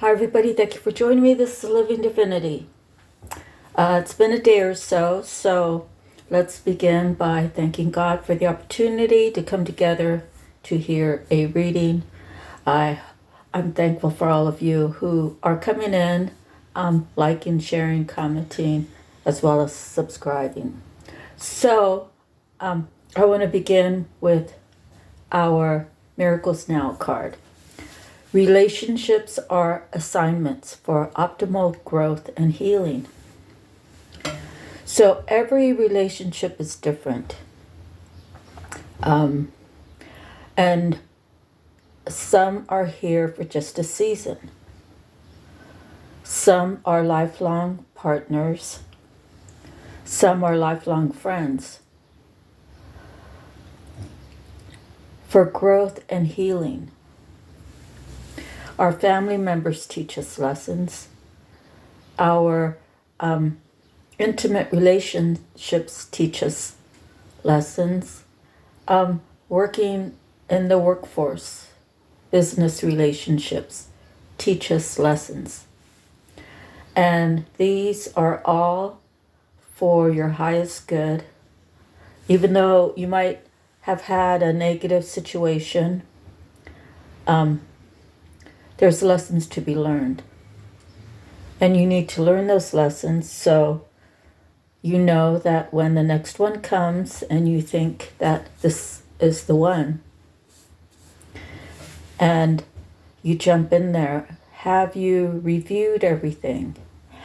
Hi, everybody. Thank you for joining me. This is Living Divinity. It's been a day or so let's begin by thanking God for the opportunity to come together to hear a reading. I'm thankful for all of you who are coming in, liking, sharing, commenting, as well as subscribing. So, I want to begin with our Miracles Now card. Relationships are assignments for optimal growth and healing. So every relationship is different. And some are here for just a season. Some are lifelong partners. Some are lifelong friends. For growth and healing. Our family members teach us lessons. Our intimate relationships teach us lessons. Working in the workforce, business relationships teach us lessons. And these are all for your highest good. Even though you might have had a negative situation, there's lessons to be learned. And you need to learn those lessons so you know that when the next one comes and you think that this is the one, and you jump in there, have you reviewed everything?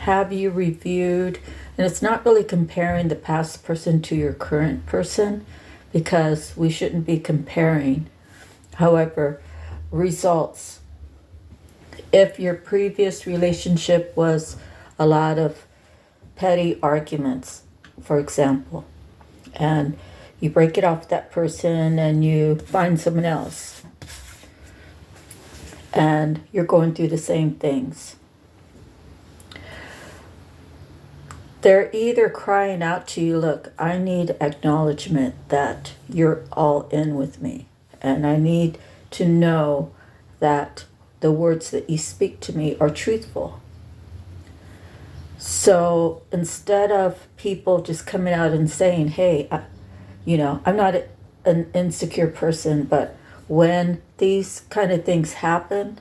Have you reviewed, and it's not really comparing the past person to your current person, because we shouldn't be comparing. However, results. If your previous relationship was a lot of petty arguments, for example, and you break it off with that person and you find someone else, and you're going through the same things, they're either crying out to you, look, I need acknowledgement that you're all in with me, and I need to know that the words that you speak to me are truthful. So instead of people just coming out and saying, hey, I'm not an insecure person, but when these kind of things happen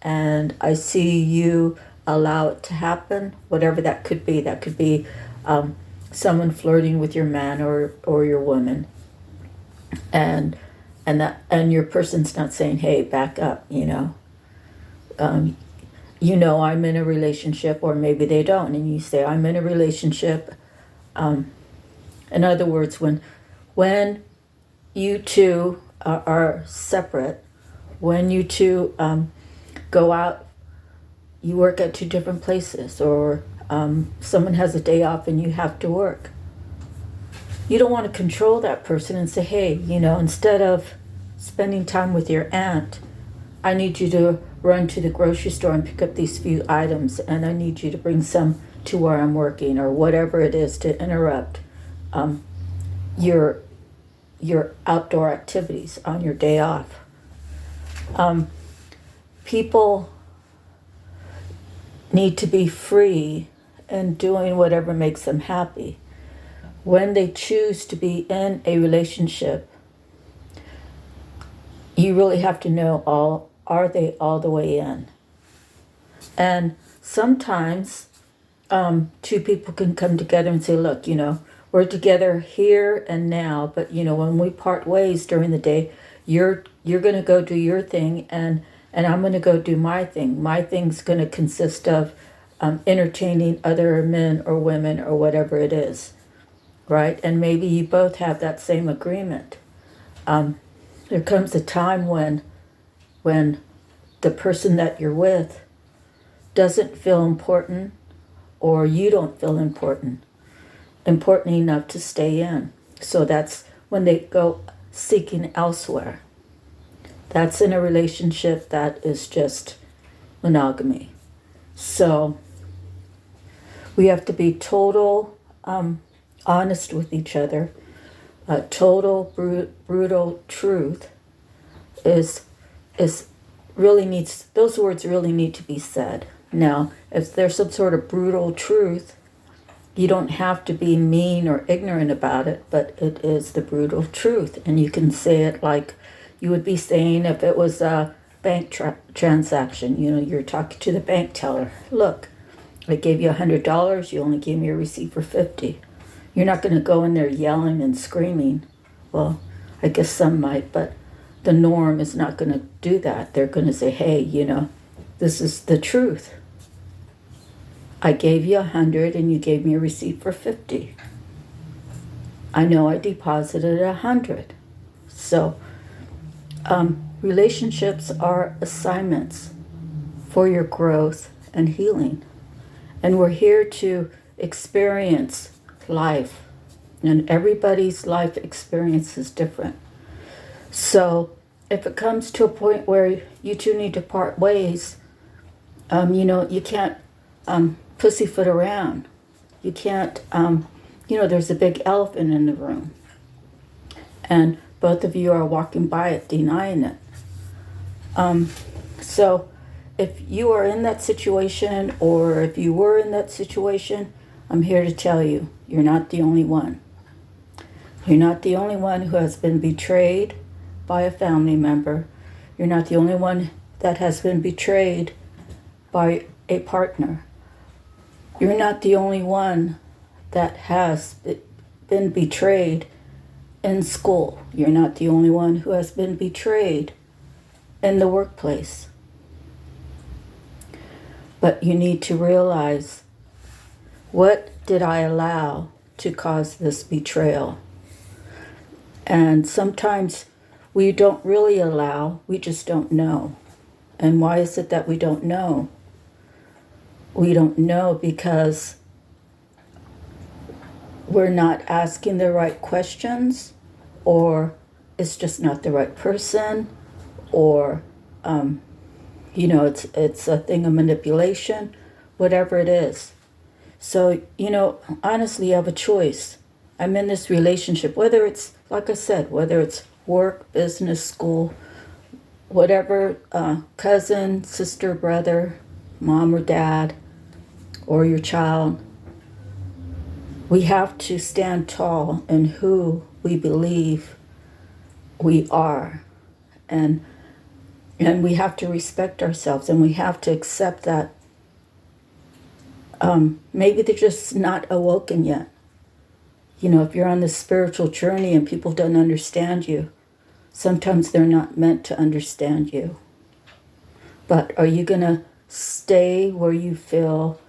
and I see you allow it to happen, whatever that could be someone flirting with your man or your woman, and your person's not saying, hey, back up, I'm in a relationship, or maybe they don't, and you say, I'm in a relationship. In other words, when you two are separate, when you two go out, you work at two different places, or someone has a day off and you have to work. You don't want to control that person and say, hey, instead of spending time with your aunt, I need you to run to the grocery store and pick up these few items, and I need you to bring some to where I'm working, or whatever it is, to interrupt your outdoor activities on your day off. People need to be free and doing whatever makes them happy. When they choose to be in a relationship, you really have to know, are they all the way in? And sometimes two people can come together and say, look, we're together here and now, but when we part ways during the day, you're going to go do your thing, and I'm going to go do my thing. My thing's going to consist of entertaining other men or women or whatever it is, right? And maybe you both have that same agreement. There comes a time when the person that you're with doesn't feel important, or you don't feel important enough to stay in. So that's when they go seeking elsewhere. That's in a relationship that is just monogamy. So we have to be total honest with each other. Total brutal truth is those words really need to be said. Now, if there's some sort of brutal truth, you don't have to be mean or ignorant about it, but it is the brutal truth. And you can say it like you would be saying if it was a bank transaction. You're talking to the bank teller. Look, I gave you $100. You only gave me a receipt for 50. You're not going to go in there yelling and screaming. Well, I guess some might, but the norm is not going to do that. They're going to say, hey, this is the truth. I gave you 100 and you gave me a receipt for 50. I know I deposited 100. So relationships are assignments for your growth and healing. And we're here to experience life. And everybody's life experience is different. So if it comes to a point where you two need to part ways, you can't pussyfoot around. You can't, there's a big elephant in the room. And both of you are walking by it, denying it. So if you are in that situation, or if you were in that situation, I'm here to tell you, you're not the only one. You're not the only one who has been betrayed by a family member. You're not the only one that has been betrayed by a partner. You're not the only one that has been betrayed in school. You're not the only one who has been betrayed in the workplace. But you need to realize, what did I allow to cause this betrayal? And sometimes we don't really allow, we just don't know. And why is it that we don't know? We don't know because we're not asking the right questions, or it's just not the right person, or it's a thing of manipulation, whatever it is. So, honestly, you have a choice. I'm in this relationship, whether it's, like I said, whether it's work, business, school, whatever, cousin, sister, brother, mom or dad, or your child. We have to stand tall in who we believe we are. And we have to respect ourselves, and we have to accept that maybe they're just not awoken yet. If you're on this spiritual journey and people don't understand you, sometimes they're not meant to understand you. But are you going to stay where you feel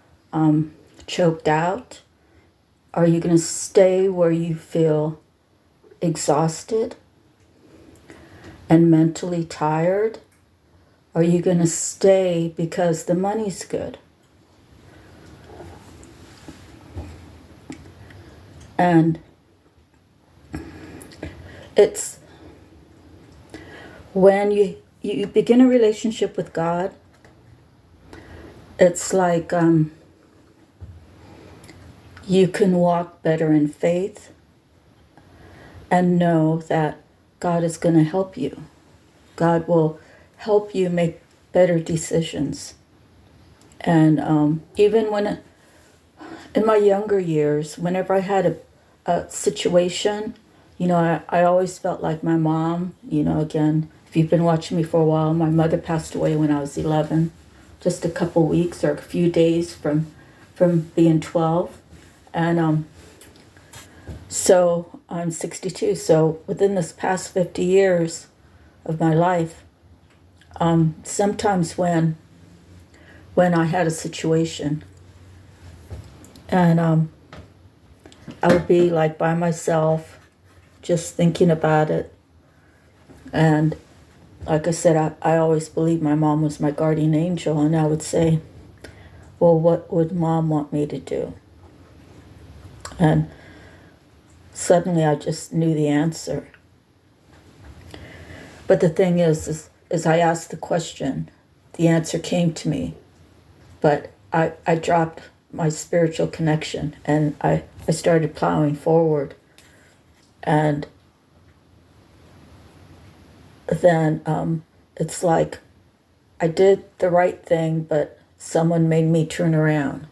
choked out? Are you going to stay where you feel exhausted and mentally tired? Are you going to stay because the money's good? And it's when you begin a relationship with God, it's like you can walk better in faith and know that God is going to help you. God will help you make better decisions. And even when, in my younger years, whenever I had a situation, I always felt like my mom. Again, if you've been watching me for a while, my mother passed away when I was 11, just a couple weeks or a few days from being 12. And so I'm 62. So within this past 50 years of my life, sometimes when I had a situation, and I would be like by myself, just thinking about it. And like I said, I always believed my mom was my guardian angel, and I would say, well, what would mom want me to do? And suddenly I just knew the answer. But the thing is I asked the question, the answer came to me, but I dropped my spiritual connection, and I started plowing forward. And then it's like I did the right thing, but someone made me turn around.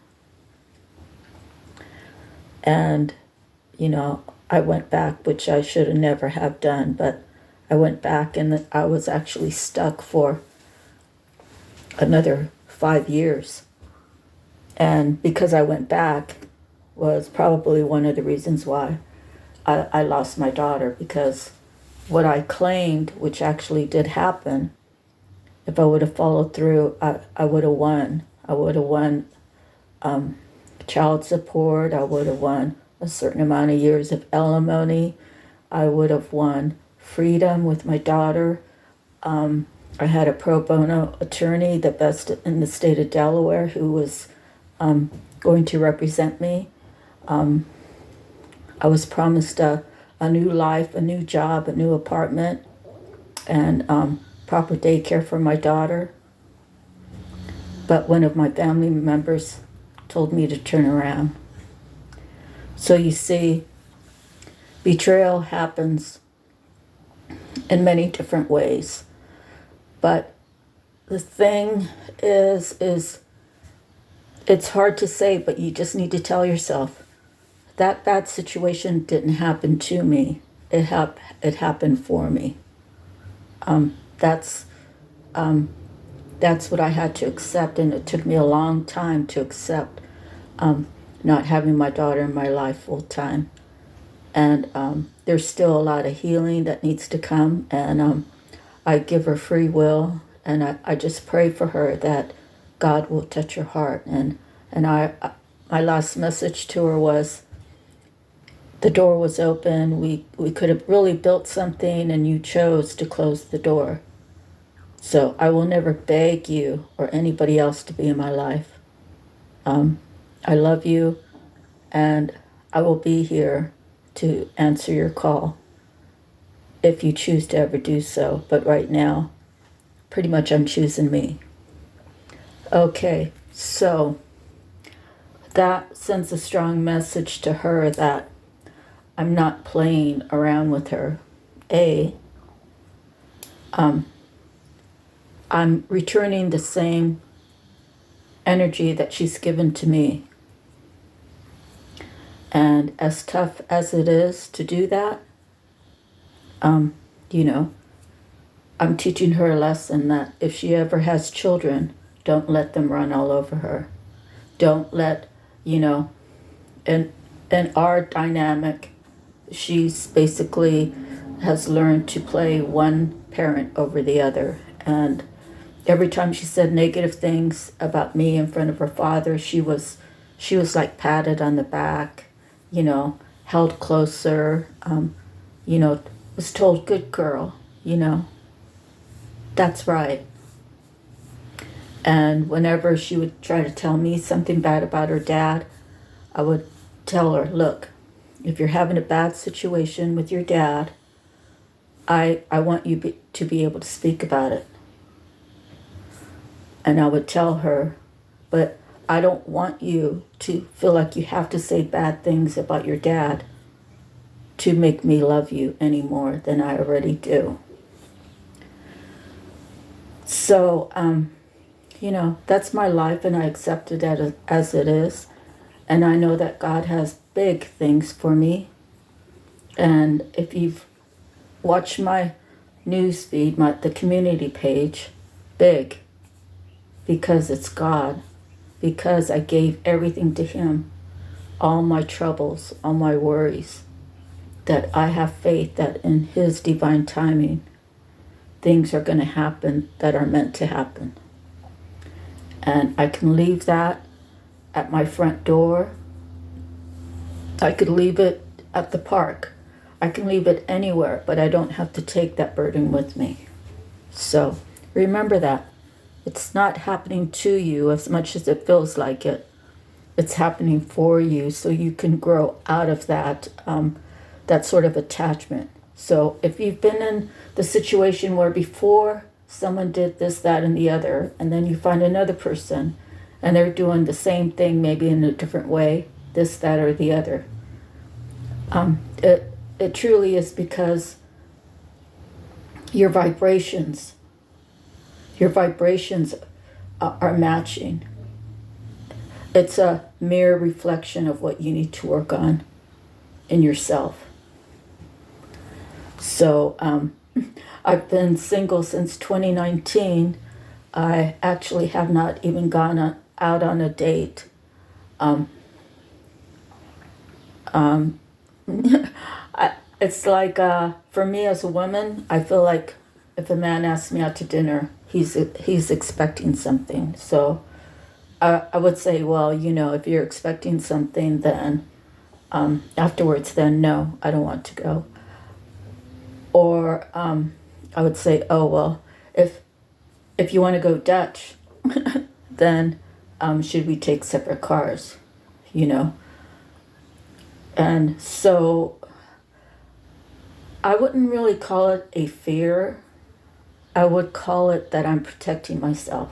And, I went back, which I should have never have done, but I went back and I was actually stuck for another 5 years. And because I went back was probably one of the reasons why I lost my daughter, because what I claimed, which actually did happen, if I would have followed through, I would have won. I would have won child support. I would have won a certain amount of years of alimony. I would have won freedom with my daughter. I had a pro bono attorney, the best in the state of Delaware, who was going to represent me. I was promised a new life, a new job, a new apartment, and proper daycare for my daughter. But one of my family members told me to turn around. So you see, betrayal happens in many different ways. But the thing is it's hard to say, but you just need to tell yourself, that bad situation didn't happen to me. It happened for me. That's what I had to accept, and it took me a long time to accept not having my daughter in my life full time. And there's still a lot of healing that needs to come, and I give her free will, and I just pray for her that God will touch her heart. And my last message to her was, the door was open. We could have really built something, and you chose to close the door. So I will never beg you or anybody else to be in my life. I love you, and I will be here to answer your call if you choose to ever do so. But right now, pretty much I'm choosing me. Okay, so that sends a strong message to her that I'm not playing around with her. I'm returning the same energy that she's given to me. And as tough as it is to do that, I'm teaching her a lesson that if she ever has children, don't let them run all over her. Don't let, in our dynamic, she's basically has learned to play one parent over the other. And every time she said negative things about me in front of her father, she was like patted on the back, held closer, was told, good girl, that's right. And whenever she would try to tell me something bad about her dad, I would tell her, look, if you're having a bad situation with your dad, I want you to be able to speak about it. And I would tell her, but I don't want you to feel like you have to say bad things about your dad to make me love you any more than I already do. So, that's my life, and I accept it as it is. And I know that God has big things for me. And if you've watched my news feed, the community page, big, because it's God, because I gave everything to Him, all my troubles, all my worries, that I have faith that in His divine timing, things are going to happen that are meant to happen. And I can leave that at my front door. I could leave it at the park. I can leave it anywhere, but I don't have to take that burden with me. So remember that. It's not happening to you as much as it feels like it. It's happening for you so you can grow out of that, that sort of attachment. So if you've been in the situation where before someone did this, that, and the other, and then you find another person and they're doing the same thing, maybe in a different way, this, that, or the other, it truly is because your vibrations Your vibrations are matching. It's a mirror reflection of what you need to work on in yourself. So I've been single since 2019. I actually have not even gone out on a date. It's like, for me as a woman, I feel like if a man asks me out to dinner, he's expecting something. So I would say, well, if you're expecting something, then afterwards, then no, I don't want to go. Or I would say, oh, well, if you want to go Dutch, then should we take separate cars, And so I wouldn't really call it a fear. I would call it that I'm protecting myself.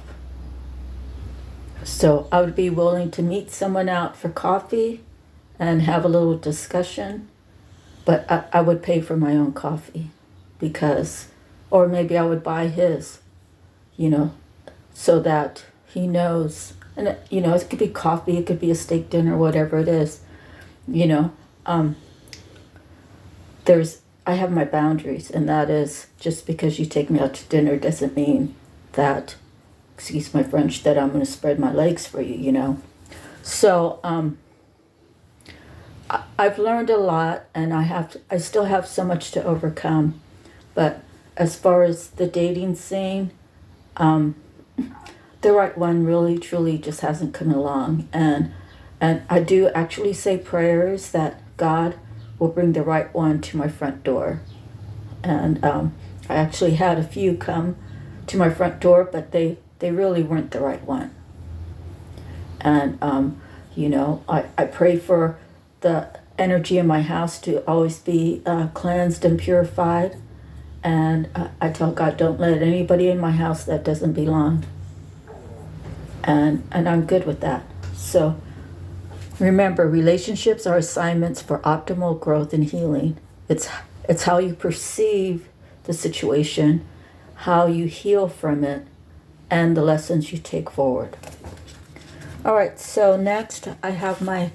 So I would be willing to meet someone out for coffee and have a little discussion, but I would pay for my own coffee or maybe I would buy his, so that he knows. And, it could be coffee, it could be a steak dinner, whatever it is, I have my boundaries, and that is just because you take me out to dinner doesn't mean that, excuse my French, that I'm going to spread my legs for you, So I've learned a lot, and I still have so much to overcome. But as far as the dating scene, the right one really, truly just hasn't come along. And I do actually say prayers that God will bring the right one to my front door. And I actually had a few come to my front door, but they really weren't the right one. And, I pray for the energy in my house to always be cleansed and purified. And I tell God, don't let anybody in my house that doesn't belong. And I'm good with that. So remember, relationships are assignments for optimal growth and healing. It's how you perceive the situation, how you heal from it, and the lessons you take forward. All right, so next I have my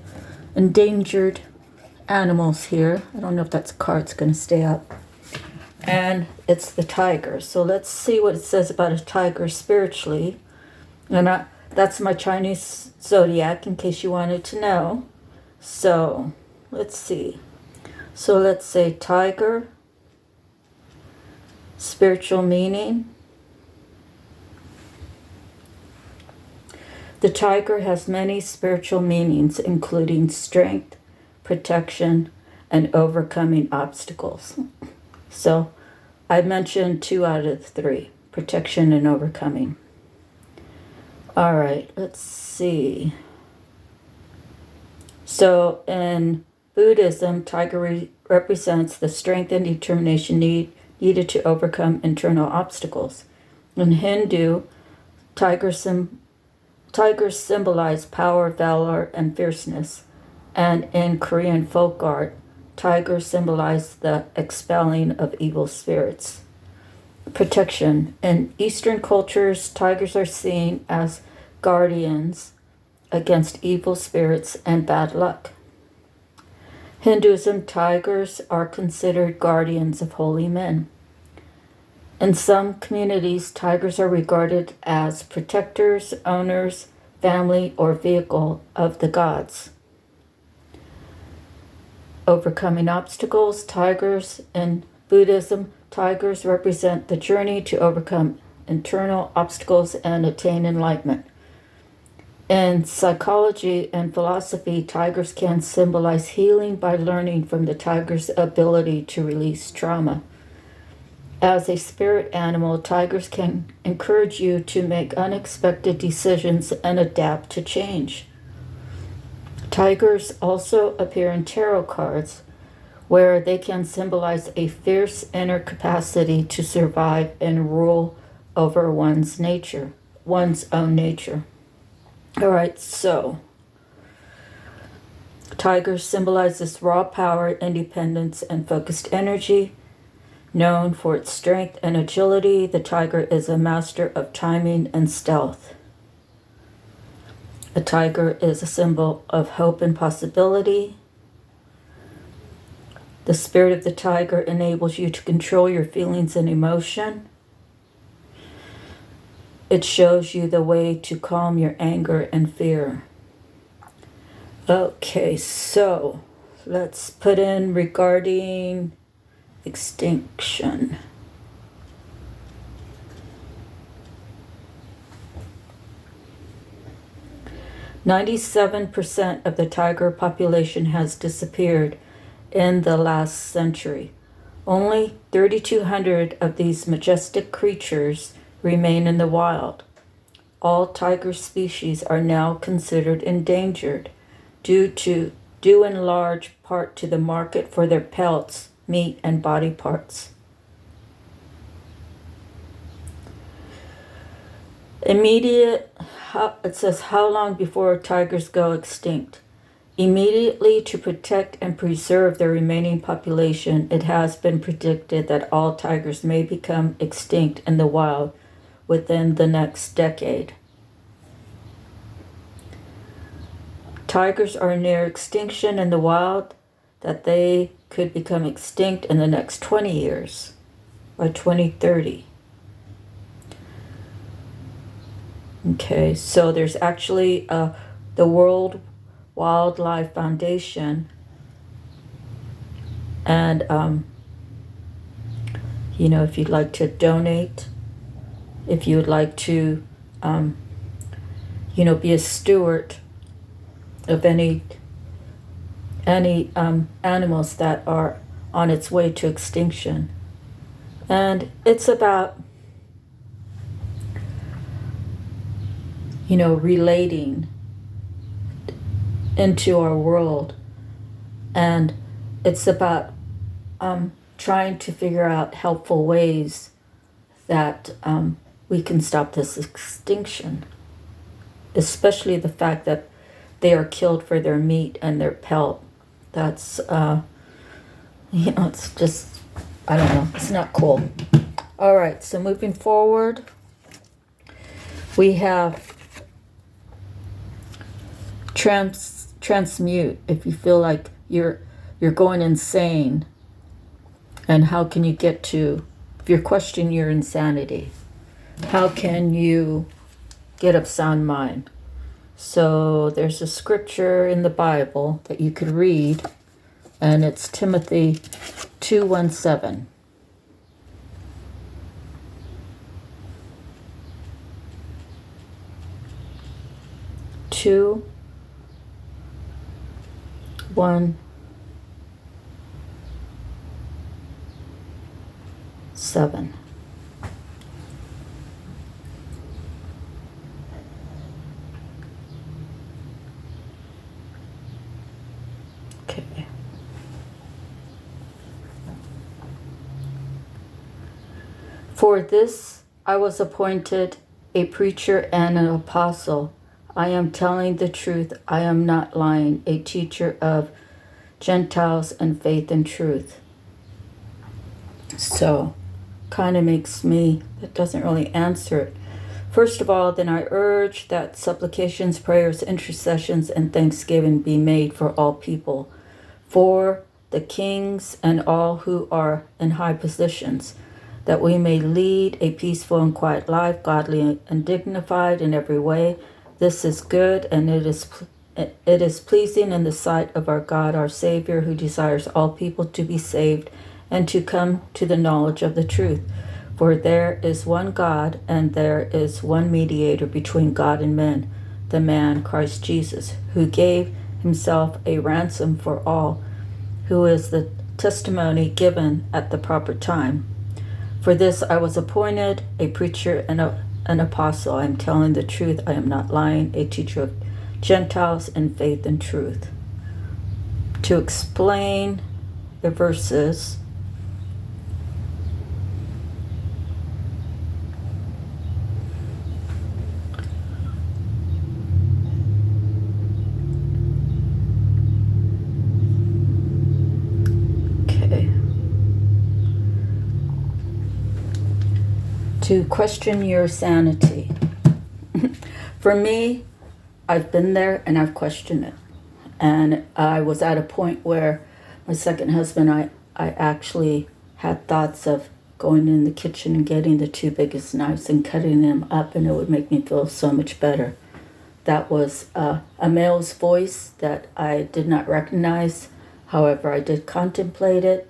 endangered animals here. I don't know if that card's going to stay up. And it's the tiger. So let's see what it says about a tiger spiritually. And that's my Chinese zodiac, in case you wanted to know. So let's see. So let's say tiger, spiritual meaning. The tiger has many spiritual meanings, including strength, protection, and overcoming obstacles. So I mentioned 2 out of 3, protection and overcoming. All right, let's see. So in Buddhism, tiger represents the strength and determination needed to overcome internal obstacles. In Hindu, tigers symbolize power, valor, and fierceness. And in Korean folk art, tigers symbolize the expelling of evil spirits. Protection. In Eastern cultures, tigers are seen as guardians against evil spirits and bad luck. Hinduism, tigers are considered guardians of holy men. In some communities, tigers are regarded as protectors, owners, family, or vehicle of the gods. Overcoming obstacles, tigers in Buddhism, tigers represent the journey to overcome internal obstacles and attain enlightenment. In psychology and philosophy, tigers can symbolize healing by learning from the tiger's ability to release trauma. As a spirit animal, tigers can encourage you to make unexpected decisions and adapt to change. Tigers also appear in tarot cards, where they can symbolize a fierce inner capacity to survive and rule over one's own nature. All right, so tigers symbolize this raw power, independence, and focused energy. Known for its strength and agility, the tiger is a master of timing and stealth. A tiger is a symbol of hope and possibility. The spirit of the tiger enables you to control your feelings and emotion. It shows you the way to calm your anger and fear. Okay, so let's put in regarding extinction. "97% of the tiger population has disappeared in the last century. Only 3,200 of these majestic creatures remain in the wild. All tiger species are now considered endangered due in large part to the market for their pelts, meat, and body parts. It says, how long before tigers go extinct? Immediately, to protect and preserve the remaining population, it has been predicted that all tigers may become extinct in the wild within the next decade. Tigers are near extinction in the wild, that they could become extinct in the next 20 years, by 2030. Okay, so there's actually the World Wildlife Foundation, and if you'd like to donate, if you would like to be a steward of any animals that are on its way to extinction. And it's about relating into our world, and it's about trying to figure out helpful ways that we can stop this extinction, especially the fact that they are killed for their meat and their pelt. That's it's just, I don't know, it's not cool. All right, so moving forward, we have transmute. If you feel like you're going insane, and how can you get to, if you're questioning your insanity, how can you get of sound mind? So there's a scripture in the Bible that you could read, and it's Timothy 2:17. Two, 1, 7. Okay. For this I was appointed a preacher and an apostle. I am telling the truth. I am not lying, a teacher of Gentiles and faith and truth. So, kind of makes me, that doesn't really answer it. First of all, then I urge that supplications, prayers, intercessions, and thanksgiving be made for all people, for the kings and all who are in high positions, that we may lead a peaceful and quiet life, godly and dignified in every way. This is good, and it is pleasing in the sight of our God, our Savior, who desires all people to be saved and to come to the knowledge of the truth. For there is one God, and there is one mediator between God and men, the man Christ Jesus, who gave himself a ransom for all, who is the testimony given at the proper time. For this I was appointed a preacher and an apostle. I am telling the truth. I am not lying, a teacher of Gentiles in faith and truth. To explain the verses, To question your sanity. For me, I've been there and I've questioned it. And I was at a point where my second husband, I actually had thoughts of going in the kitchen and getting the two biggest knives and cutting them up, and it would make me feel so much better. That was a male's voice that I did not recognize. However, I did contemplate it,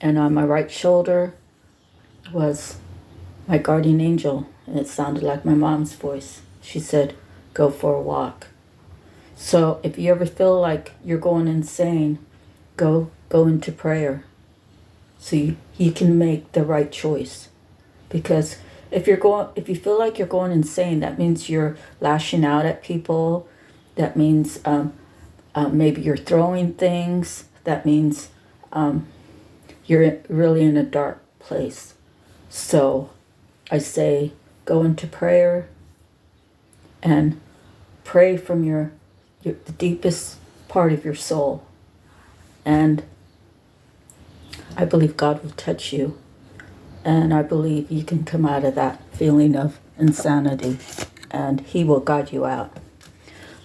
and on my right shoulder was my guardian angel, and it sounded like my mom's voice. She said, "Go for a walk." So if you ever feel like you're going insane, go into prayer so you can make the right choice. Because if you feel like you're going insane, that means you're lashing out at people. That means maybe you're throwing things. That means you're really in a dark place. So I say, go into prayer and pray from the deepest part of your soul. And I believe God will touch you. And I believe you can come out of that feeling of insanity, and He will guide you out.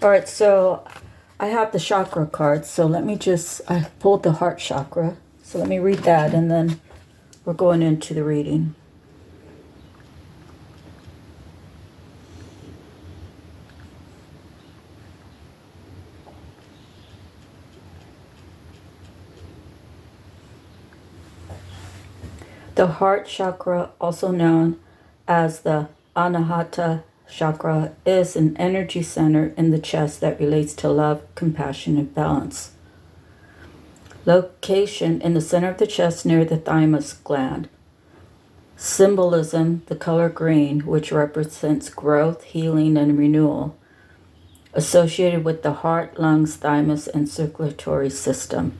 All right, so I have the chakra cards. So I pulled the heart chakra. So let me read that, and then we're going into the reading. The heart chakra, also known as the Anahata chakra, is an energy center in the chest that relates to love, compassion, and balance. Location in the center of the chest near the thymus gland. Symbolism, the color green, which represents growth, healing, and renewal, associated with the heart, lungs, thymus, and circulatory system.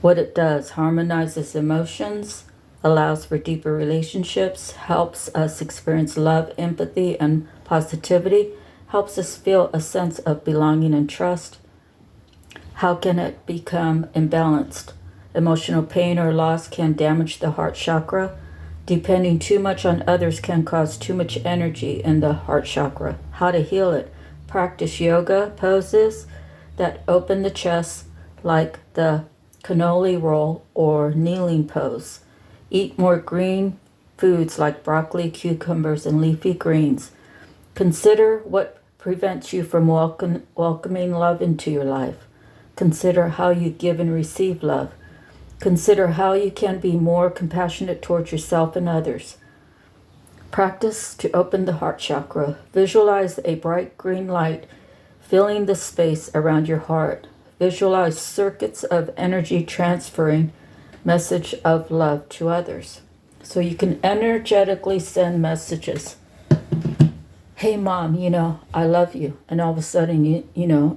What it does: harmonizes emotions, allows for deeper relationships, helps us experience love, empathy, and positivity, helps us feel a sense of belonging and trust. How can it become imbalanced? Emotional pain or loss can damage the heart chakra. Depending too much on others can cause too much energy in the heart chakra. How to heal it? Practice yoga poses that open the chest, like the cannoli roll or kneeling pose. Eat more green foods like broccoli, cucumbers, and leafy greens. Consider what prevents you from welcoming love into your life. Consider how you give and receive love. Consider how you can be more compassionate towards yourself and others. Practice to open the heart chakra. Visualize a bright green light filling the space around your heart. Visualize circuits of energy transferring message of love to others. So you can energetically send messages. Hey mom, I love you. And all of a sudden,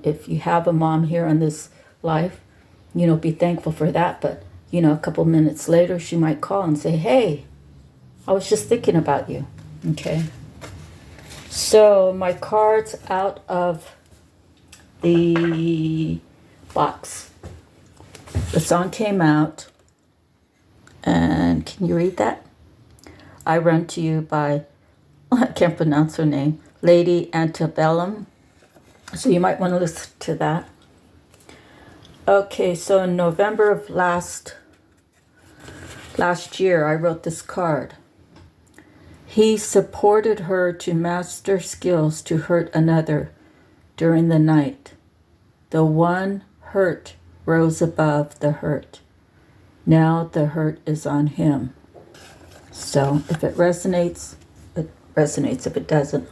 if you have a mom here on this life, be thankful for that. But, a couple minutes later, she might call and say, hey, I was just thinking about you. Okay. So my cards out of the box. The song came out, and can you read that? I Run to You by, I can't pronounce her name, Lady Antebellum. So you might want to listen to that. Okay, so in November of last year, I wrote this card. He supported her to master skills to hurt another during the night. The one hurt rose above the hurt. Now the hurt is on him. So if it resonates, it resonates. If it doesn't,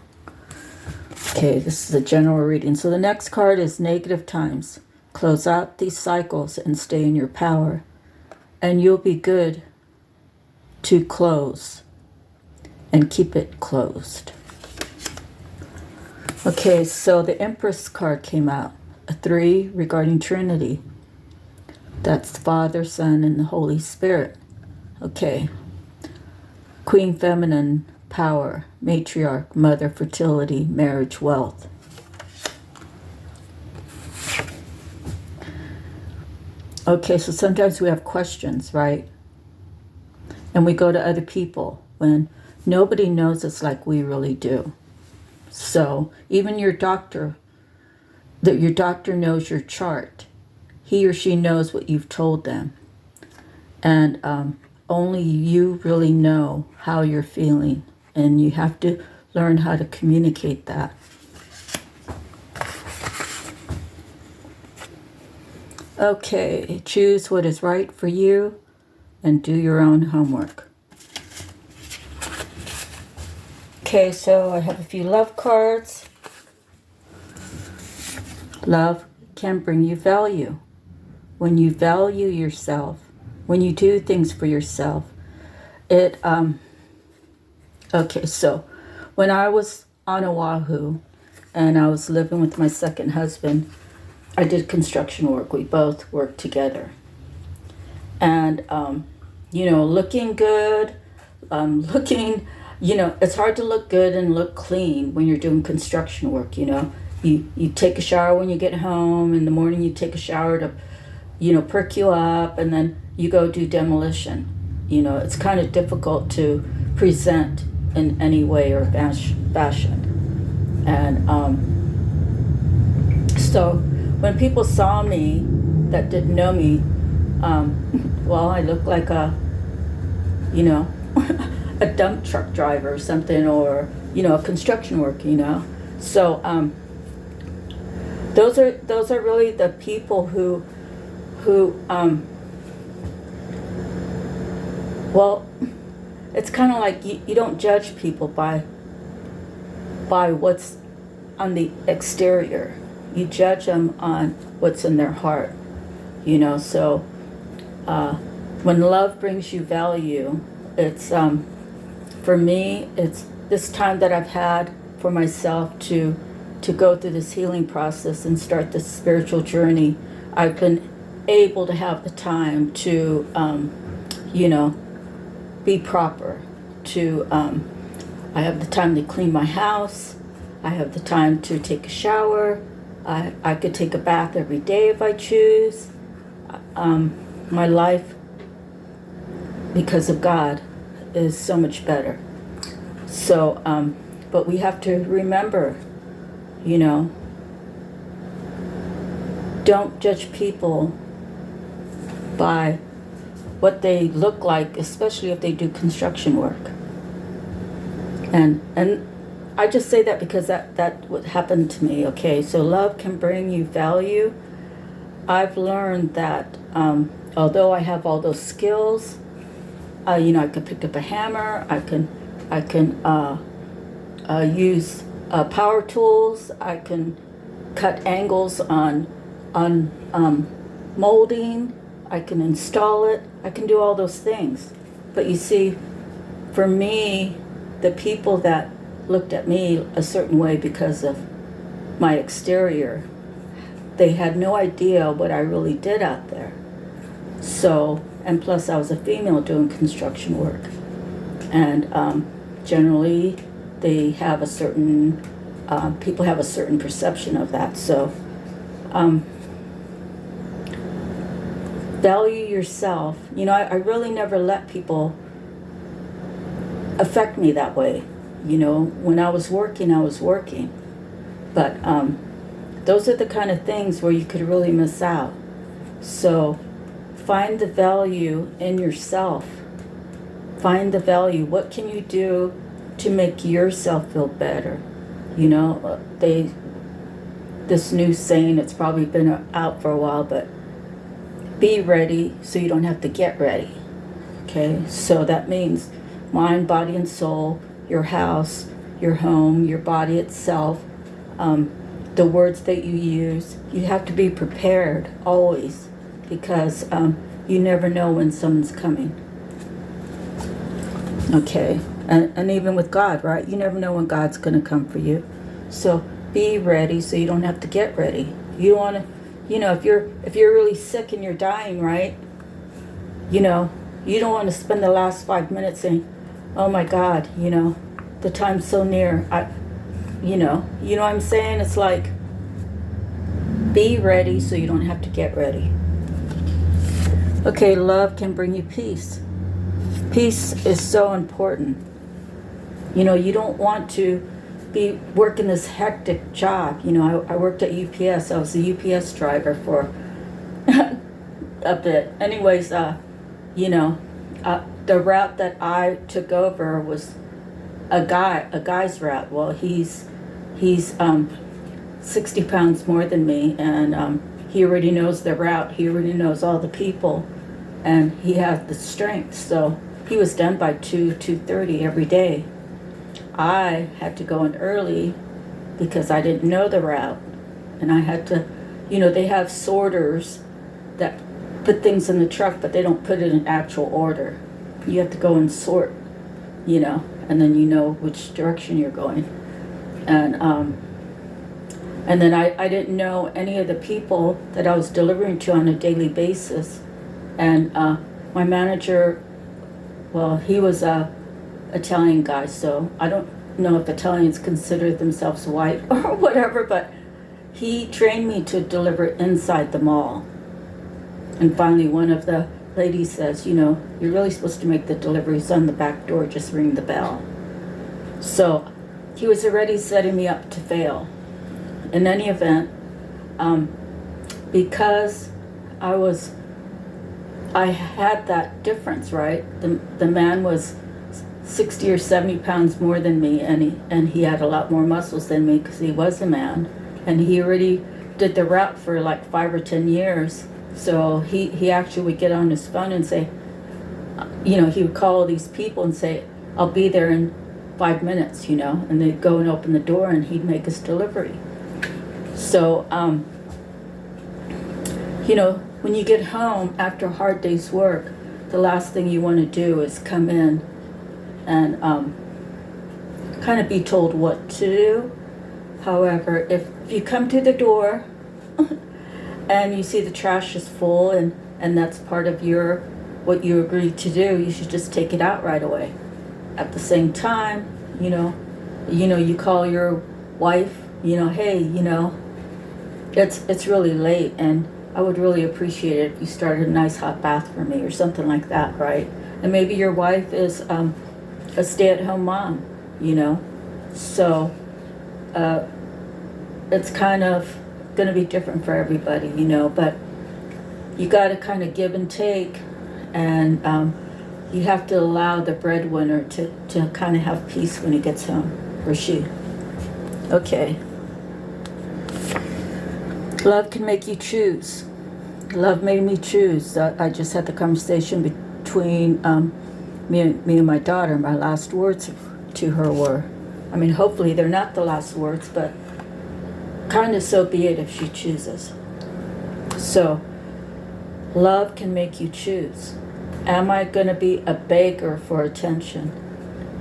okay, this is a general reading. So the next card is negative times. Close out these cycles and stay in your power. And you'll be good to close and keep it closed. Okay, so the Empress card came out. A 3 regarding Trinity. That's Father, Son, and the Holy Spirit. Okay. Queen Feminine, power, matriarch, mother, fertility, marriage, wealth. Okay, so sometimes we have questions, right? And we go to other people when nobody knows us like we really do. So even your doctor, that your doctor knows your chart. He or she knows what you've told them. And only you really know how you're feeling. And you have to learn how to communicate that. Okay, choose what is right for you and do your own homework. Okay, so I have a few love cards. Love can bring you value. When you value yourself, when you do things for yourself, okay, so when I was on Oahu and I was living with my second husband, I did construction work. We both worked together. And, looking good, it's hard to look good and look clean when you're doing construction work, You take a shower when you get home. In the morning, you take a shower to, perk you up, and then you go do demolition. It's kind of difficult to present in any way or fashion. And so when people saw me that didn't know me, well, I looked like a dump truck driver or something, or, a construction worker, So those are really the people who well, it's kind of like you don't judge people by what's on the exterior. You judge them on what's in their heart, So when love brings you value, it's for me, it's this time that I've had for myself to go through this healing process and start this spiritual journey. I've been able to have the time to be proper, to I have the time to clean my house. I have the time to take a shower. I could take a bath every day if I choose. My life, because of God, is so much better. So, but we have to remember, don't judge people by what they look like, especially if they do construction work. And I just say that because that what happened to me. Okay, so love can bring you value. I've learned that although I have all those skills, I could pick up a hammer. I can use power tools. I can cut angles on molding. I can install it. I can do all those things. But you see, for me, the people that looked at me a certain way because of my exterior, they had no idea what I really did out there. So, and plus I was a female doing construction work. And generally, they have a certain, people have a certain perception of that. So, value yourself. I really never let people affect me that way. When I was working, I was working. But those are the kind of things where you could really miss out. So find the value in yourself. Find the value. What can you do to make yourself feel better? This new saying, it's probably been out for a while, but be ready so you don't have to get ready. Okay, so that means mind, body, and soul, your house, your home, your body itself, the words that you use. You have to be prepared always, because you never know when someone's coming. Okay, and even with God, right? You never know when God's going to come for you. So be ready so you don't have to get ready. You want to, if you're really sick and you're dying, right? You don't want to spend the last 5 minutes saying, "Oh my God, the time's so near." You know what I'm saying? It's like, be ready so you don't have to get ready. Okay, love can bring you peace. Peace is so important. You know, you don't want to be working this hectic job. You know, I worked at UPS. I was a UPS driver for a bit. Anyways, you know, the route that I took over was a guy's route. Well, he's 60 pounds more than me, and he already knows the route. He already knows all the people, and he has the strength. So he was done by 2:30 every day. I had to go in early because I didn't know the route, and I had to, you know, they have sorters that put things in the truck, but they don't put it in actual order. You have to go and sort, you know, and then you know which direction you're going. And then I didn't know any of the people that I was delivering to on a daily basis. And my manager, well, he was a Italian guy, so I don't know if Italians consider themselves white or whatever, but he trained me to deliver inside the mall. And finally, one of the ladies says, you know, you're really supposed to make the deliveries on the back door, just ring the bell. So he was already setting me up to fail. In any event, because I had that difference, right? The man was 60 or 70 pounds more than me, and he had a lot more muscles than me because he was a man, and he already did the route for like 5 or 10 years. So he actually would get on his phone and say, you know, he would call all these people and say, I'll be there in 5 minutes, you know, and they'd go and open the door and he'd make his delivery. So, you know, when you get home after a hard day's work, the last thing you want to do is come in and kind of be told what to do. However, if you come to the door and you see the trash is full and that's part of what you agreed to do, you should just take it out right away. At the same time, you know, you call your wife, you know, hey, you know, it's really late and I would really appreciate it if you started a nice hot bath for me or something like that, right? And maybe your wife is a stay-at-home mom, you know, so it's kind of going to be different for everybody, you know, but you got to kind of give and take, and you have to allow the breadwinner to kind of have peace when he gets home, or she. Okay. Love can make you choose. Love made me choose. I just had the conversation between me and my daughter. My last words to her were, I mean, hopefully they're not the last words, but kind of so be it if she chooses. So, love can make you choose. Am I going to be a beggar for attention?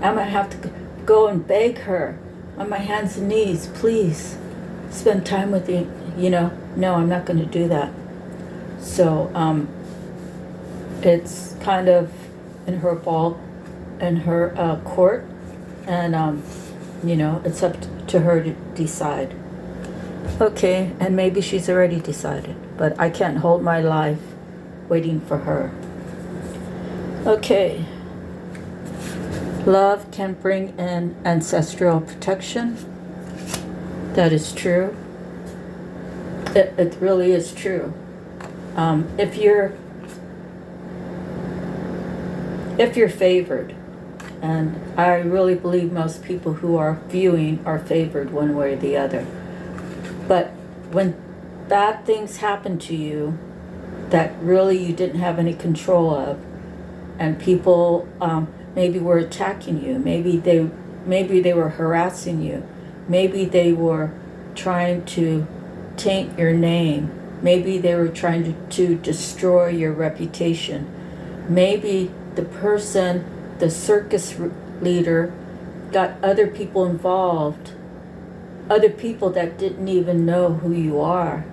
Am I have to go and beg her on my hands and knees, please, spend time with you? You know, no, I'm not going to do that. So, it's kind of in her court, and you know, it's up to her to decide. Okay, and maybe she's already decided, but I can't hold my life waiting for her. Okay. Love can bring in ancestral protection. That is true. It really is true. If you're favored, and I really believe most people who are viewing are favored one way or the other. But when bad things happen to you that really you didn't have any control of, and people maybe were attacking you, maybe they were harassing you, maybe they were trying to taint your name, maybe they were trying to destroy your reputation, maybe the circus leader got other people involved, other people that didn't even know who you are,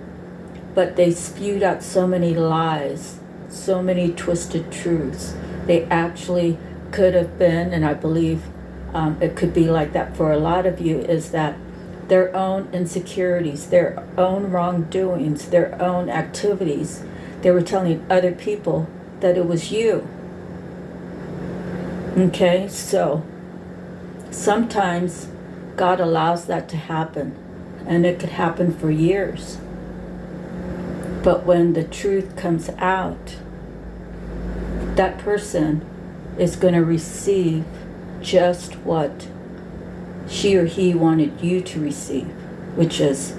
but they spewed out so many lies, so many twisted truths. They actually could have been, and I believe it could be like that for a lot of you, is that their own insecurities, their own wrongdoings, their own activities, they were telling other people that it was you. Okay, so sometimes God allows that to happen, and it could happen for years. But when the truth comes out, that person is going to receive just what she or he wanted you to receive, which is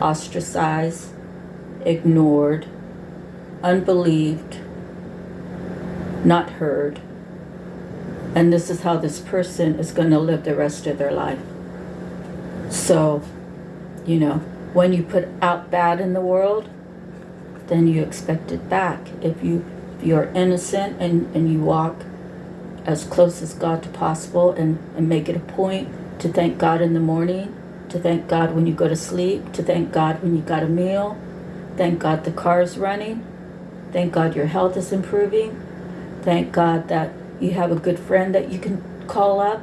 ostracized, ignored, unbelieved, not heard. And this is how this person is going to live the rest of their life. So, when you put out bad in the world, then you expect it back. If you're innocent and you walk as close as God to possible and make it a point to thank God in the morning, to thank God when you go to sleep, to thank God when you got a meal, thank God the car's running, thank God your health is improving, thank God that you have a good friend that you can call up,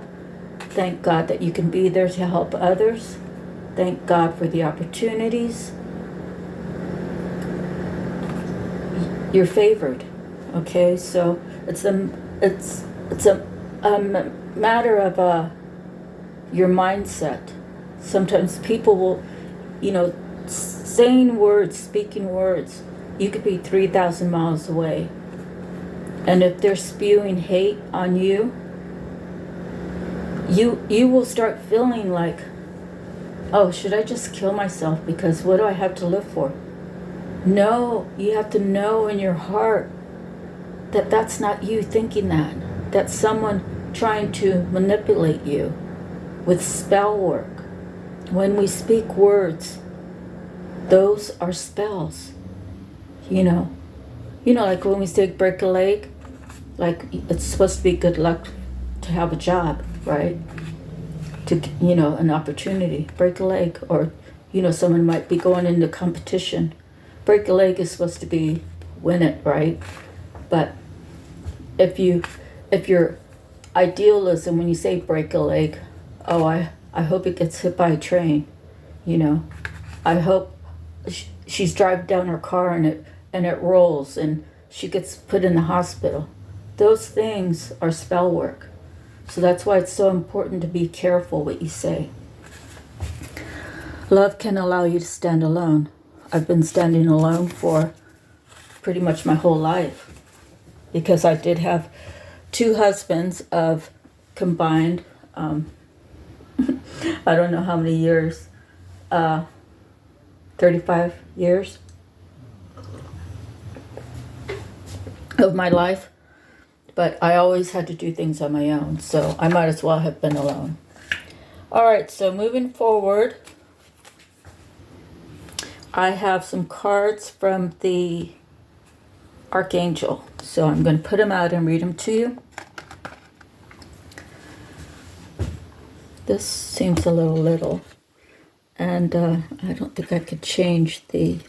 thank God that you can be there to help others, thank God for the opportunities. You're favored. Okay, so it's a matter of your mindset. Sometimes people will, saying words, speaking words, you could be 3,000 miles away, and if they're spewing hate on you, you will start feeling like, oh, should I just kill myself because what do I have to live for? No, you have to know in your heart that that's not you thinking that. That's someone trying to manipulate you with spell work. When we speak words, those are spells. Like when we say break a leg, like it's supposed to be good luck to have a job, right? To, an opportunity. Break a leg, or, someone might be going into competition. Break a leg is supposed to be win it, right? But if your idealism, when you say break a leg, oh, I hope it gets hit by a train, I hope she's driving down her car and it rolls and she gets put in the hospital. Those things are spell work. So that's why it's so important to be careful what you say. Love can allow you to stand alone. I've been standing alone for pretty much my whole life because I did have 2 husbands of combined, I don't know how many years, 35 years of my life. But I always had to do things on my own, so I might as well have been alone. All right, so moving forward, I have some cards from the Archangel. So I'm going to put them out and read them to you. This seems a little, and I don't think I could change the...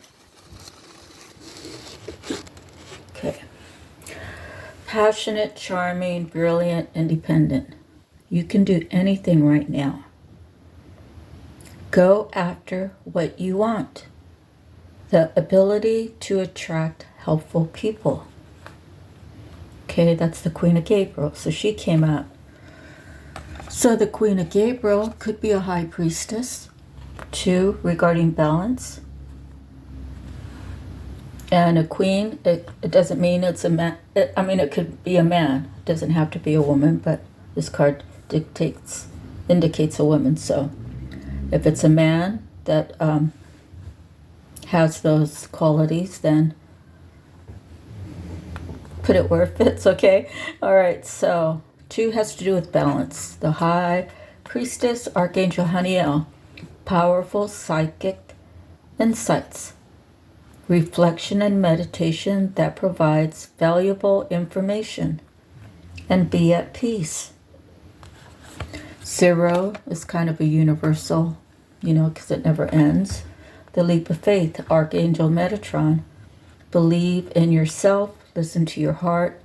Okay. Passionate, charming, brilliant, independent. You can do anything right now. Go after what you want. The ability to attract helpful people. Okay, that's the Queen of Gabriel. So she came out. So the Queen of Gabriel could be a high priestess. 2, regarding balance. And a queen, it doesn't mean it's a man. It could be a man. It doesn't have to be a woman, but this card indicates a woman. So if it's a man that has those qualities, then put it where it fits, okay? All right, so 2 has to do with balance. The High Priestess, Archangel Haniel, powerful psychic insights. Reflection and meditation that provides valuable information. And be at peace. 0 is kind of a universal, because it never ends. The Leap of Faith, Archangel Metatron. Believe in yourself, listen to your heart,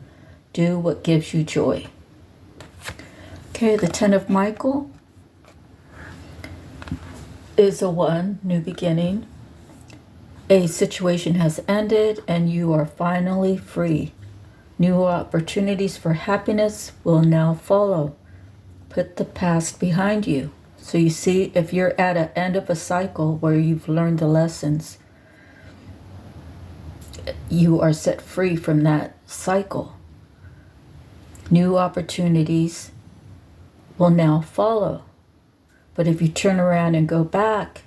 do what gives you joy. Okay, the 10 of Michael is a 1, new beginning. A situation has ended and you are finally free. New opportunities for happiness will now follow. Put the past behind you. So you see, if you're at an end of a cycle where you've learned the lessons, you are set free from that cycle. New opportunities will now follow. But if you turn around and go back,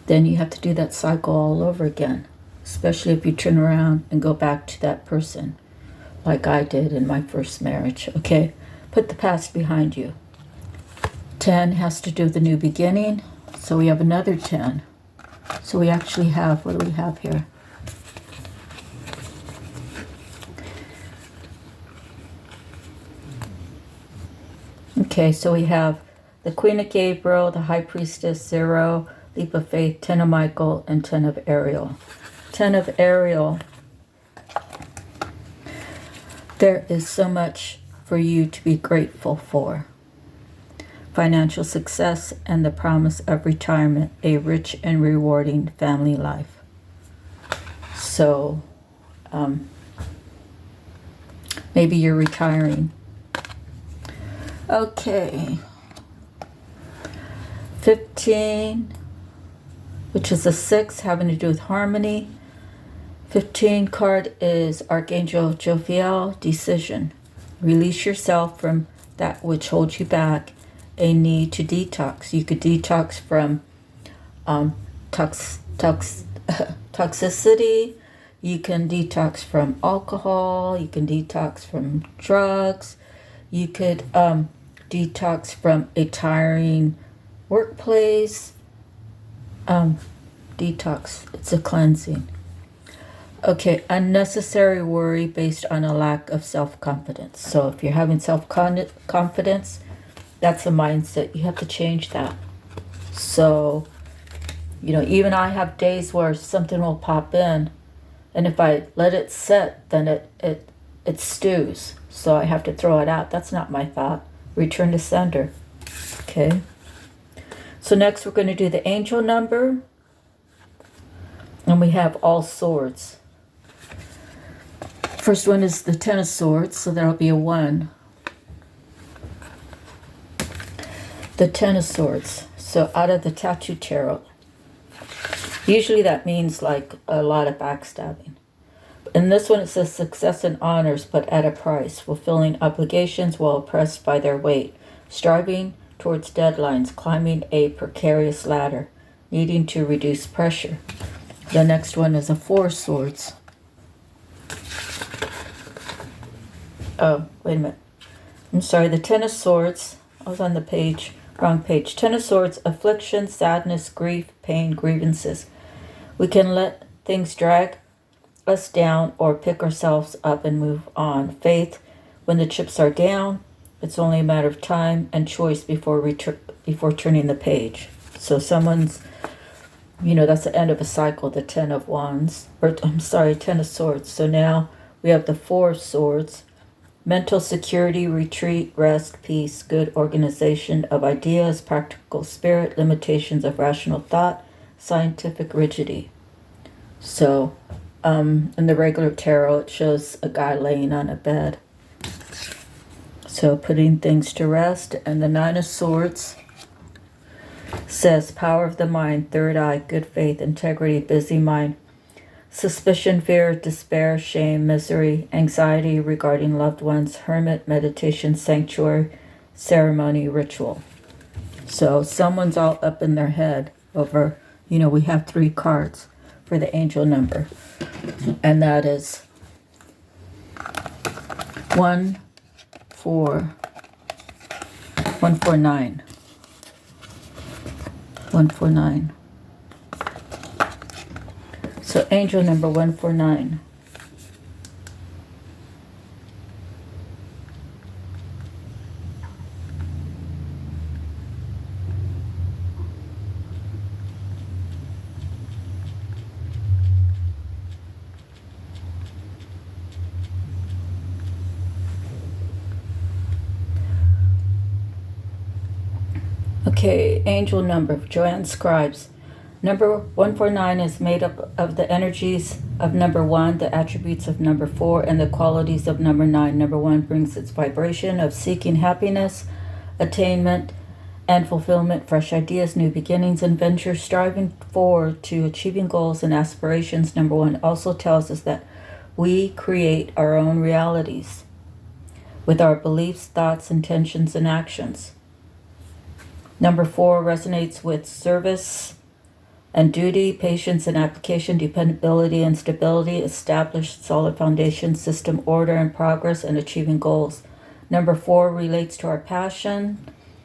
then you have to do that cycle all over again, especially if you turn around and go back to that person, like I did in my first marriage. Okay, put the past behind you. 10 has to do with the new beginning, so we have another 10. So we actually have, what do we have here? Okay, so we have the Queen of Gabriel, the High Priestess, 0, Leap of Faith, 10 of Michael, and 10 of Ariel. 10 of Ariel, there is so much for you to be grateful for. Financial success and the promise of retirement, a rich and rewarding family life. So, maybe you're retiring. Okay. 15, which is a 6, having to do with harmony. 15 card is Archangel Jophiel, decision. Release yourself from that which holds you back. A need to detox. You could detox from toxicity. You can detox from alcohol. You can detox from drugs. You could detox from a tiring workplace. Detox. It's a cleansing. Okay, unnecessary worry based on a lack of self-confidence. So if you're having self-confidence, that's a mindset. You have to change that. So, even I have days where something will pop in, and if I let it sit, then it stews. So I have to throw it out. That's not my thought. Return to sender. Okay. So next we're going to do the angel number. And we have all swords. First one is the 10 of swords, so there'll be a 1. The 10 of swords. So out of the tattoo tarot. Usually that means like a lot of backstabbing. In this one it says success and honors, but at a price. Fulfilling obligations while oppressed by their weight. Striving towards deadlines. Climbing a precarious ladder. Needing to reduce pressure. The next one is a 4 of swords. Oh, wait a minute. I'm sorry, the 10 of swords. I was on the page, wrong page. 10 of swords, affliction, sadness, grief, pain, grievances. We can let things drag us down or pick ourselves up and move on. Faith, when the chips are down, it's only a matter of time and choice before turning the page. So someone's, that's the end of a cycle, the 10 of wands, 10 of swords. So now we have the 4 of swords. Mental security, retreat, rest, peace, good organization of ideas, practical spirit, limitations of rational thought, scientific rigidity. So, in the regular tarot, it shows a guy laying on a bed. So, putting things to rest. And the 9 of swords says power of the mind, third eye, good faith, integrity, busy mind. Suspicion, fear, despair, shame, misery, anxiety regarding loved ones, hermit, meditation, sanctuary, ceremony, ritual. So someone's all up in their head over, we have 3 cards for the angel number. And that is 149. 149. So angel number 149. Okay, angel number, Joanne Scribes. Number 149 is made up of the energies of number 1, the attributes of number 4, and the qualities of number 9. Number 1 brings its vibration of seeking happiness, attainment, and fulfillment, fresh ideas, new beginnings, and ventures, striving forward to achieving goals and aspirations. Number 1 also tells us that we create our own realities with our beliefs, thoughts, intentions, and actions. Number 4 resonates with service and duty, patience and application, dependability and stability, established solid foundation, system, order and progress, and achieving goals. Number 4 relates to our passion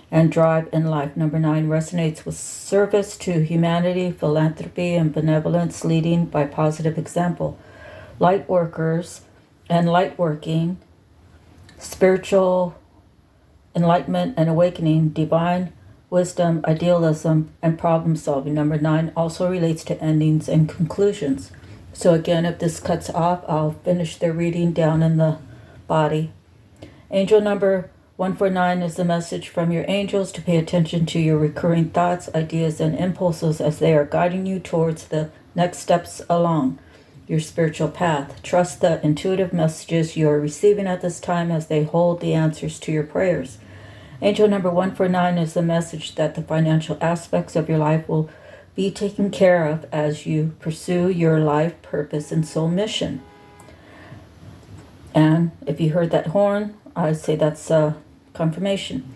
and drive in life. Number 9 resonates with service to humanity, philanthropy, and benevolence, leading by positive example. Light workers and light working, spiritual enlightenment and awakening, divine wisdom, idealism, and problem solving. Number 9 also relates to endings and conclusions. So again, if this cuts off, I'll finish the reading down in the body. Angel number 149 is the message from your angels to pay attention to your recurring thoughts, ideas, and impulses as they are guiding you towards the next steps along your spiritual path. Trust the intuitive messages you are receiving at this time as they hold the answers to your prayers. Angel number 149 is the message that the financial aspects of your life will be taken care of as you pursue your life purpose and soul mission. And if you heard that horn, I say that's a confirmation.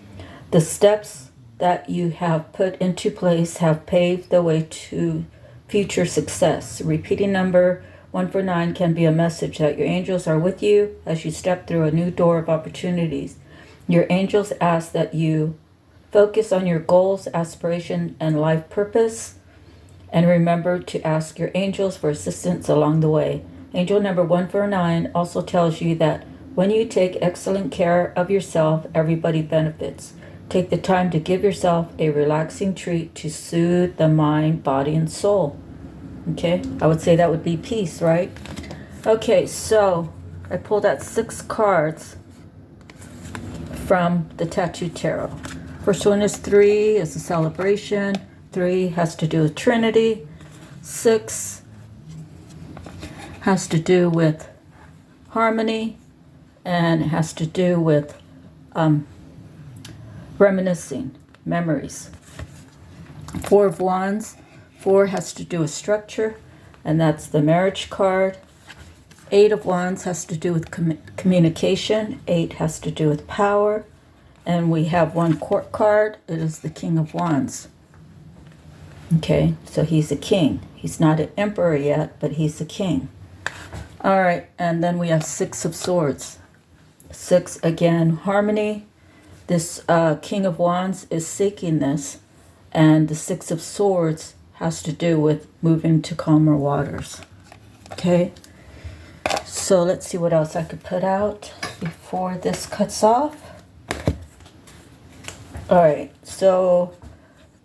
The steps that you have put into place have paved the way to future success. Repeating number 149 can be a message that your angels are with you as you step through a new door of opportunities. Your angels ask that you focus on your goals, aspiration, and life purpose, and remember to ask your angels for assistance along the way. Angel number 149 also tells you that when you take excellent care of yourself, everybody benefits. Take the time to give yourself a relaxing treat to soothe the mind, body, and soul. Okay, I would say that would be peace, right? Okay, so I pulled out 6 cards from the Tattoo Tarot. First one is 3, is a celebration. 3 has to do with Trinity. 6 has to do with harmony, and it has to do with reminiscing, memories. 4 of Wands. 4 has to do with structure, and that's the marriage card. 8 of Wands has to do with communication. 8 has to do with power. And we have 1 court card. It is the King of Wands. Okay, so he's a king. He's not an emperor yet, but he's a king. All right, and then we have 6 of Swords. 6, again, harmony. This King of Wands is seeking this. And the 6 of Swords has to do with moving to calmer waters. Okay. So let's see what else I could put out before this cuts off. All right, so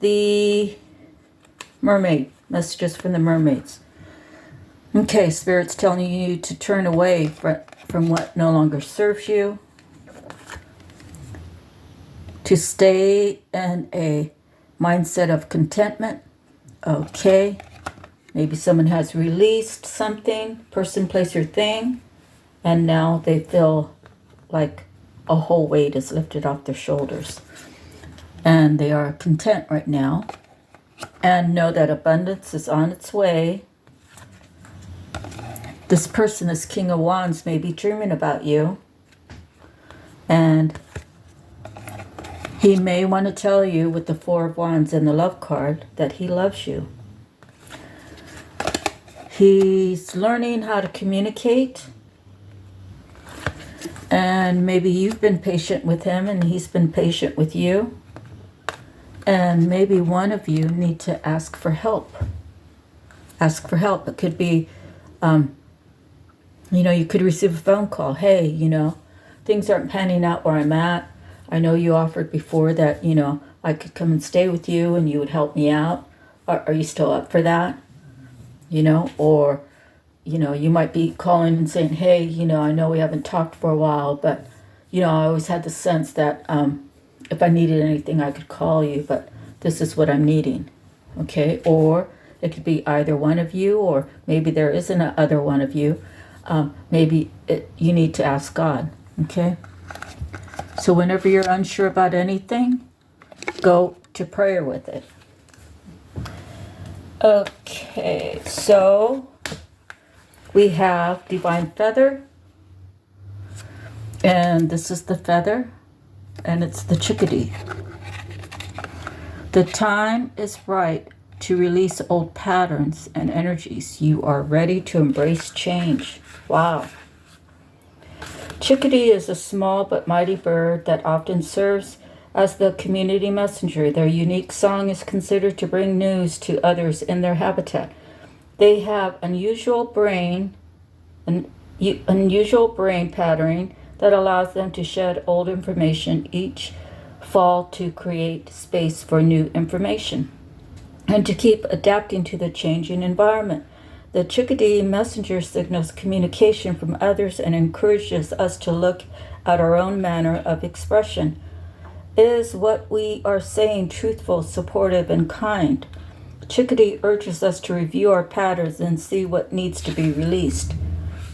the mermaid, messages from the mermaids. Okay, Spirit's telling you to turn away from what no longer serves you, to stay in a mindset of contentment. Okay. Maybe someone has released something, person, place, or thing, and now they feel like a whole weight is lifted off their shoulders. And they are content right now. And know that abundance is on its way. This person, this King of Wands, may be dreaming about you. And he may want to tell you with the 4 of Wands and the Love card that he loves you. He's learning how to communicate, and maybe you've been patient with him and he's been patient with you, and maybe one of you need to ask for help. Ask for help. It could be, you could receive a phone call. Hey, things aren't panning out where I'm at. I know you offered before that, I could come and stay with you and you would help me out. Are you still up for that? Or, you might be calling and saying, hey, I know we haven't talked for a while, but, I always had the sense that if I needed anything, I could call you, but this is what I'm needing. Okay. Or It could be either one of you, or maybe there isn't a other one of you. You need to ask God, okay? So whenever you're unsure about anything, go to prayer with it. Okay, so we have Divine Feather, and this is the feather, and it's the chickadee. The time is right to release old patterns and energies. You are ready to embrace change. Wow. Chickadee is a small but mighty bird that often serves as the community messenger. Their unique song is considered to bring news to others in their habitat. They have unusual brain patterning that allows them to shed old information each fall to create space for new information and to keep adapting to the changing environment. The chickadee messenger signals communication from others and encourages us to look at our own manner of expression. Is what we are saying truthful, supportive, and kind? Chickadee urges us to review our patterns and see what needs to be released.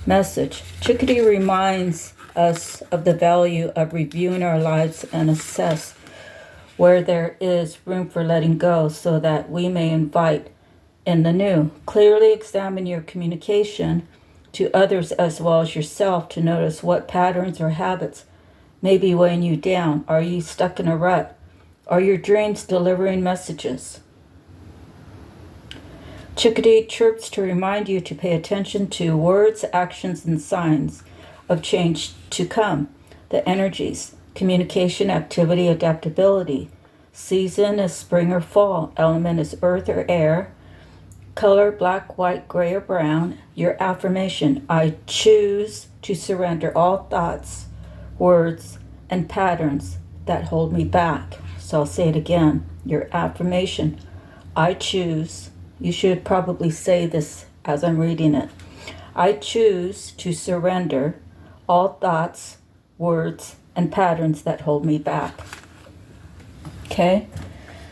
Message. Chickadee reminds us of the value of reviewing our lives and assess where there is room for letting go so that we may invite in the new. Clearly examine your communication to others as well as yourself to notice what patterns or habits may be weighing you down. Are you stuck in a rut? Are your dreams delivering messages? Chickadee chirps to remind you to pay attention to words, actions, and signs of change to come. The energies, communication, activity, adaptability. Season is spring or fall. Element is earth or air. Color, black, white, gray, or brown. Your affirmation. I choose to surrender all thoughts, words, and patterns that hold me back. So I'll say it again. Your affirmation. I choose. You should probably say this as I'm reading it. I choose to surrender all thoughts, words, and patterns that hold me back. Okay?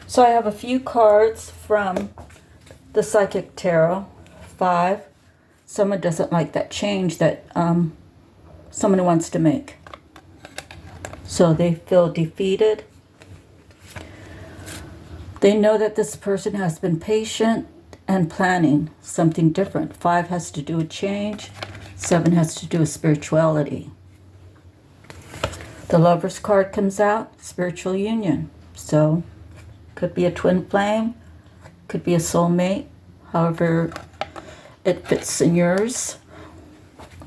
So I have a few cards from the Psychic Tarot. 5. Someone doesn't like that change that someone wants to make. So they feel defeated. They know that this person has been patient and planning something different. 5 has to do with change. 7 has to do with spirituality. The Lover's card comes out, spiritual union. So, could be a twin flame, could be a soulmate, however it fits in yours.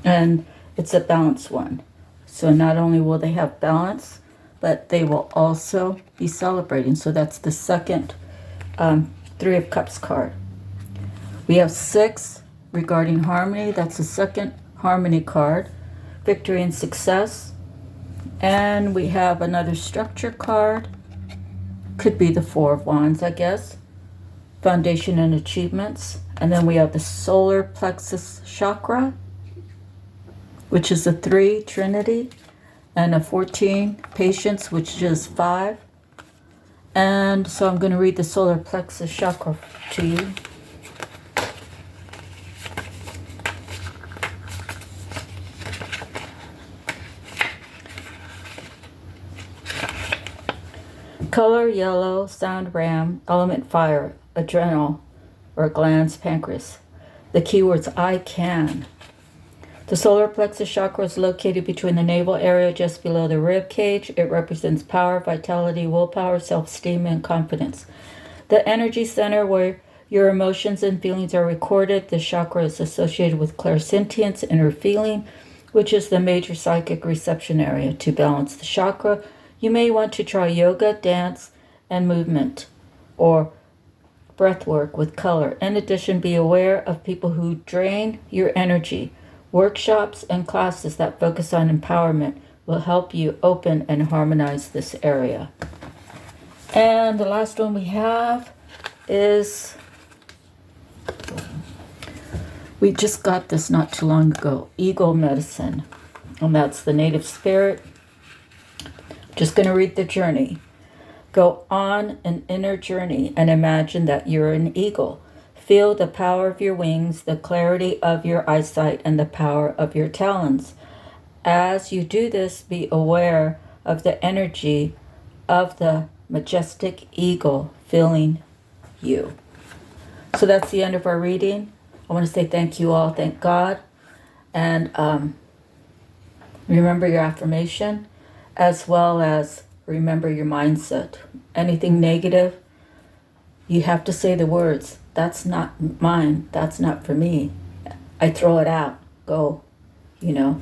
And it's a balanced one. So not only will they have balance, but they will also be celebrating. So that's the second 3 of Cups card. We have 6 regarding harmony. That's the second harmony card. Victory and success. And we have another structure card. Could be the 4 of Wands, I guess. Foundation and achievements. And then we have the solar plexus chakra, which is a 3, Trinity. And a 14, patience, which is 5. And so I'm going to read the solar plexus chakra to you. Color yellow, sound ram, element fire, adrenal or glands, pancreas. The keywords I can. The solar plexus chakra is located between the navel area just below the rib cage. It represents power, vitality, willpower, self-esteem, and confidence. The energy center where your emotions and feelings are recorded. The chakra is associated with clairsentience, inner feeling, which is the major psychic reception area. To balance the chakra, you may want to try yoga, dance, and movement, or breath work with color. In addition, be aware of people who drain your energy. Workshops and classes that focus on empowerment will help you open and harmonize this area. And the last one we have is, we just got this not too long ago, Eagle Medicine. And that's the native spirit. Just going to read the journey. Go on an inner journey and imagine that you're an eagle. Feel the power of your wings, the clarity of your eyesight, and the power of your talons. As you do this, be aware of the energy of the majestic eagle filling you. So that's the end of our reading. I want to say thank you all, thank God, and remember your affirmation, as well as remember your mindset. Anything negative, you have to say the words, that's not mine, that's not for me. I throw it out, go, you know.